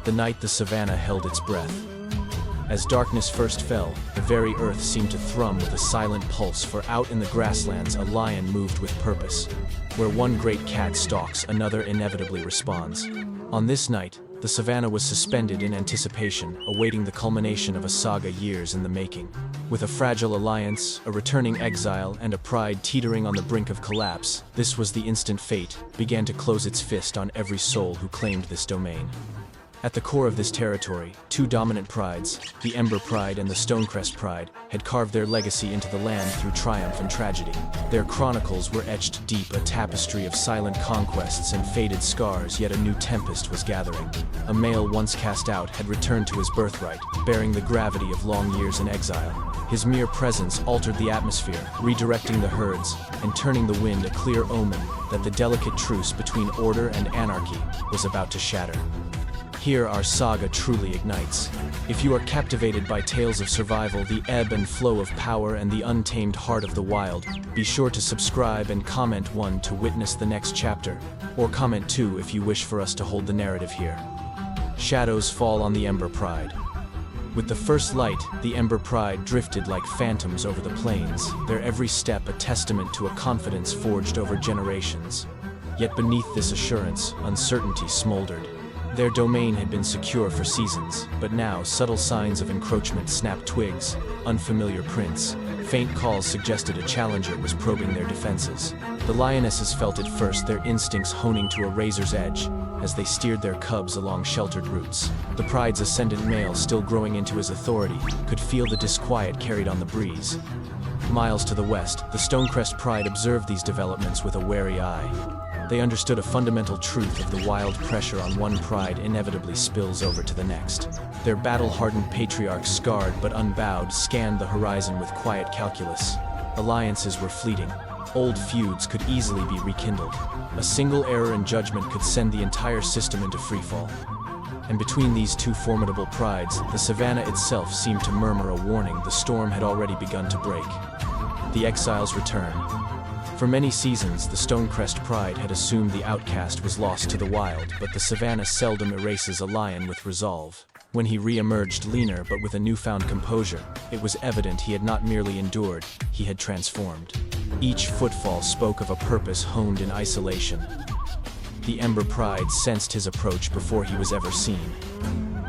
the night the savannah held its breath. As darkness first fell, the very earth seemed to thrum with a silent pulse, for out in the grasslands a lion moved with purpose. Where one great cat stalks, another inevitably responds. On this night, the savannah was suspended in anticipation, awaiting the culmination of a saga years in the making. With a fragile alliance, a returning exile, and a pride teetering on the brink of collapse, this was the instant fate began to close its fist on every soul who claimed this domain. At the core of this territory, two dominant prides, the Ember Pride and the Stonecrest Pride, had carved their legacy into the land through triumph and tragedy. Their chronicles were etched deep, a tapestry of silent conquests and faded scars, yet a new tempest was gathering. A male once cast out had returned to his birthright, bearing the gravity of long years in exile. His mere presence altered the atmosphere, redirecting the herds and turning the wind a clear omen that the delicate truce between order and anarchy was about to shatter. Here our saga truly ignites. If you are captivated by tales of survival, the ebb and flow of power, and the untamed heart of the wild, be sure to subscribe and comment 1 to witness the next chapter, or comment 2 if you wish for us to hold the narrative here. Shadows fall on the Ember Pride. With the first light, the Ember Pride drifted like phantoms over the plains, their every step a testament to a confidence forged over generations. Yet beneath this assurance, uncertainty smoldered. Their domain had been secure for seasons, but now subtle signs of encroachment snapped twigs, unfamiliar prints. Faint calls suggested a challenger was probing their defenses. The lionesses felt it first, their instincts honing to a razor's edge as they steered their cubs along sheltered routes. The pride's ascendant male, still growing into his authority, could feel the disquiet carried on the breeze. Miles to the west, the Stonecrest Pride observed these developments with a wary eye. They understood a fundamental truth of the wild pressure on one pride inevitably spills over to the next. Their battle-hardened patriarchs, scarred but unbowed, scanned the horizon with quiet calculus. Alliances were fleeting. Old feuds could easily be rekindled. A single error in judgment could send the entire system into freefall. And between these two formidable prides, the savannah itself seemed to murmur a warning. The storm had already begun to break. The exiles return. For many seasons, the Stonecrest Pride had assumed the outcast was lost to the wild, but the savannah seldom erases a lion with resolve. When he re-emerged leaner but with a newfound composure, it was evident he had not merely endured, he had transformed. Each footfall spoke of a purpose honed in isolation. The Ember Pride sensed his approach before he was ever seen,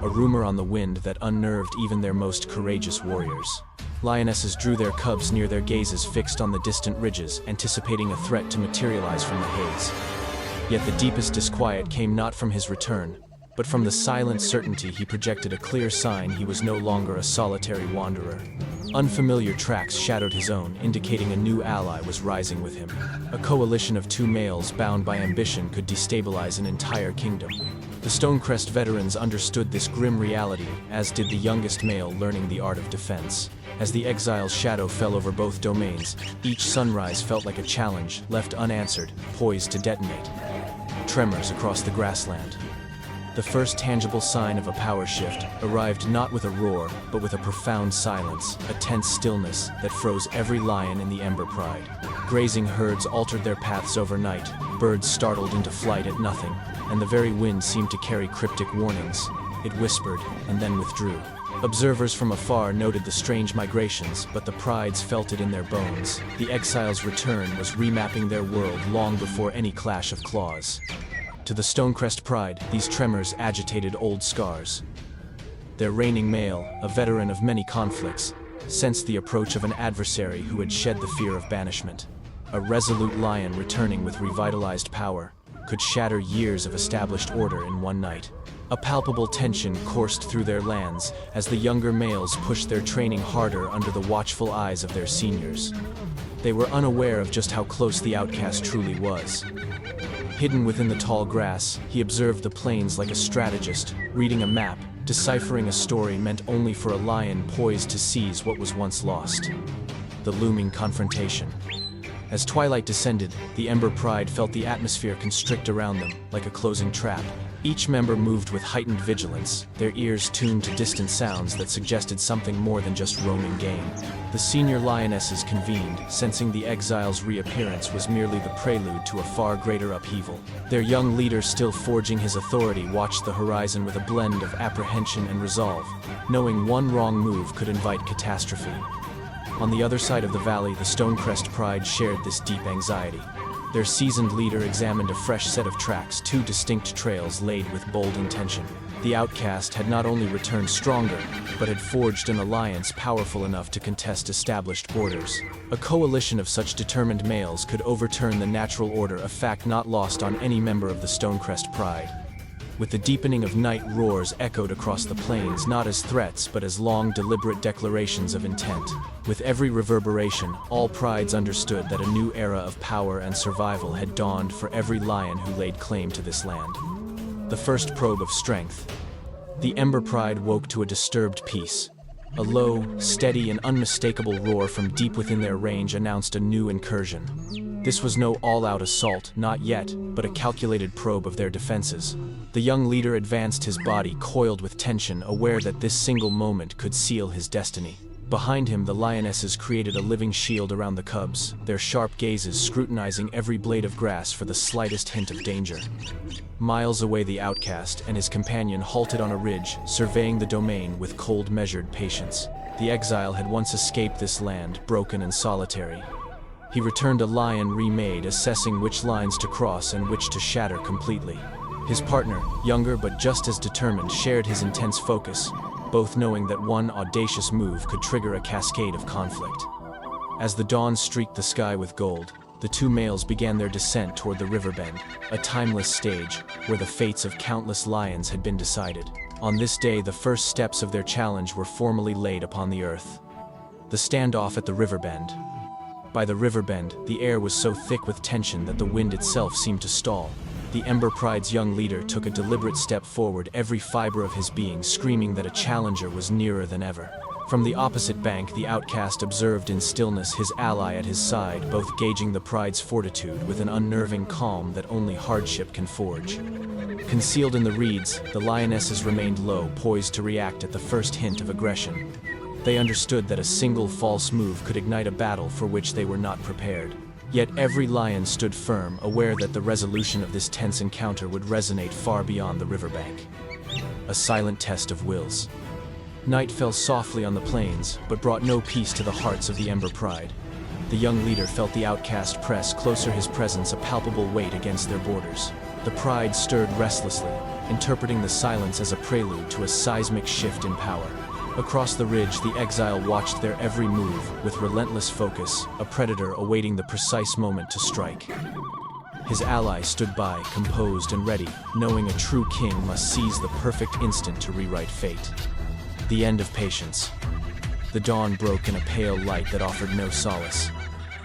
a rumor on the wind that unnerved even their most courageous warriors. Lionesses drew their cubs near, their gazes fixed on the distant ridges, anticipating a threat to materialize from the haze. Yet the deepest disquiet came not from his return, but from the silent certainty he projected, a clear sign he was no longer a solitary wanderer. Unfamiliar tracks shadowed his own, indicating a new ally was rising with him. A coalition of two males bound by ambition could destabilize an entire kingdom. The Stonecrest veterans understood this grim reality, as did the youngest male learning the art of defense. As the exile's shadow fell over both domains, each sunrise felt like a challenge, left unanswered, poised to detonate. Tremors across the grassland. The first tangible sign of a power shift arrived not with a roar, but with a profound silence, a tense stillness that froze every lion in the Ember Pride. Grazing herds altered their paths overnight, birds startled into flight at nothing, and the very wind seemed to carry cryptic warnings. It whispered, and then withdrew. Observers from afar noted the strange migrations, but the prides felt it in their bones. The exile's return was remapping their world long before any clash of claws. To the Stonecrest Pride, these tremors agitated old scars. Their reigning male, a veteran of many conflicts, sensed the approach of an adversary who had shed the fear of banishment. A resolute lion returning with revitalized power could shatter years of established order in one night. A palpable tension coursed through their lands as the younger males pushed their training harder under the watchful eyes of their seniors. They were unaware of just how close the outcast truly was. Hidden within the tall grass, he observed the plains like a strategist, reading a map, deciphering a story meant only for a lion poised to seize what was once lost. The looming confrontation. As twilight descended, the Ember Pride felt the atmosphere constrict around them, like a closing trap. Each member moved with heightened vigilance, their ears tuned to distant sounds that suggested something more than just roaming game. The senior lionesses convened, sensing the exile's reappearance was merely the prelude to a far greater upheaval. Their young leader, still forging his authority, watched the horizon with a blend of apprehension and resolve, knowing one wrong move could invite catastrophe. On the other side of the valley, the Stonecrest Pride shared this deep anxiety. Their seasoned leader examined a fresh set of tracks, two distinct trails laid with bold intention. The outcast had not only returned stronger, but had forged an alliance powerful enough to contest established borders. A coalition of such determined males could overturn the natural order, a fact not lost on any member of the Stonecrest Pride. With the deepening of night, roars echoed across the plains, not as threats but as long, deliberate declarations of intent. With every reverberation, all prides understood that a new era of power and survival had dawned for every lion who laid claim to this land. The first probe of strength. The Ember Pride woke to a disturbed peace. A low, steady, and unmistakable roar from deep within their range announced a new incursion. This was no all-out assault, not yet, but a calculated probe of their defenses. The young leader advanced, his body coiled with tension, aware that this single moment could seal his destiny. Behind him, the lionesses created a living shield around the cubs, their sharp gazes scrutinizing every blade of grass for the slightest hint of danger. Miles away, the outcast and his companion halted on a ridge, surveying the domain with cold, measured patience. The exile had once escaped this land, broken and solitary. He returned a lion remade, assessing which lines to cross and which to shatter completely. His partner, younger but just as determined, shared his intense focus, both knowing that one audacious move could trigger a cascade of conflict. As the dawn streaked the sky with gold, the two males began their descent toward the riverbend, a timeless stage where the fates of countless lions had been decided. On this day, the first steps of their challenge were formally laid upon the earth. The standoff at the riverbend. By the riverbend, the air was so thick with tension that the wind itself seemed to stall. The Ember Pride's young leader took a deliberate step forward, every fiber of his being screaming that a challenger was nearer than ever. From the opposite bank, the outcast observed in stillness, his ally at his side, both gauging the pride's fortitude with an unnerving calm that only hardship can forge. Concealed in the reeds, the lionesses remained low, poised to react at the first hint of aggression. They understood that a single false move could ignite a battle for which they were not prepared. Yet every lion stood firm, aware that the resolution of this tense encounter would resonate far beyond the riverbank. A silent test of wills. Night fell softly on the plains, but brought no peace to the hearts of the Ember Pride. The young leader felt the outcast press closer, his presence a palpable weight against their borders. The pride stirred restlessly, interpreting the silence as a prelude to a seismic shift in power. Across the ridge, the exile watched their every move with relentless focus, a predator awaiting the precise moment to strike. His ally stood by, composed and ready, knowing a true king must seize the perfect instant to rewrite fate. The end of patience. The dawn broke in a pale light that offered no solace.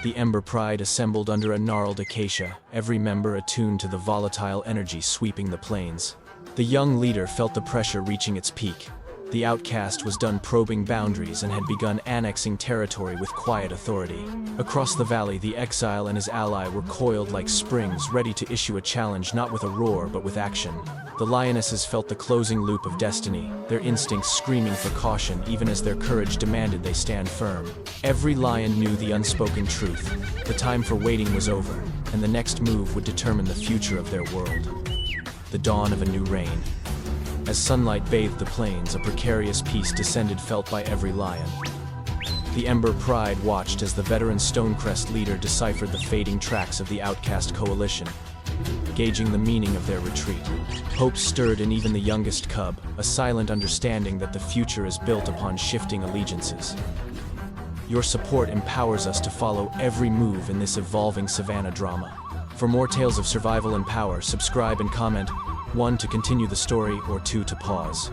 The Ember Pride assembled under a gnarled acacia, every member attuned to the volatile energy sweeping the plains. The young leader felt the pressure reaching its peak. The outcast was done probing boundaries and had begun annexing territory with quiet authority. Across the valley, the exile and his ally were coiled like springs, ready to issue a challenge not with a roar but with action. The lionesses felt the closing loop of destiny, their instincts screaming for caution even as their courage demanded they stand firm. Every lion knew the unspoken truth. The time for waiting was over, and the next move would determine the future of their world. The dawn of a new reign. As sunlight bathed the plains, a precarious peace descended, felt by every lion. The Ember Pride watched as the veteran Stonecrest leader deciphered the fading tracks of the outcast coalition, gauging the meaning of their retreat. Hope stirred in even the youngest cub, a silent understanding that the future is built upon shifting allegiances. Your support empowers us to follow every move in this evolving savannah drama. For more tales of survival and power, subscribe and comment. 1 to continue the story, or 2 to pause.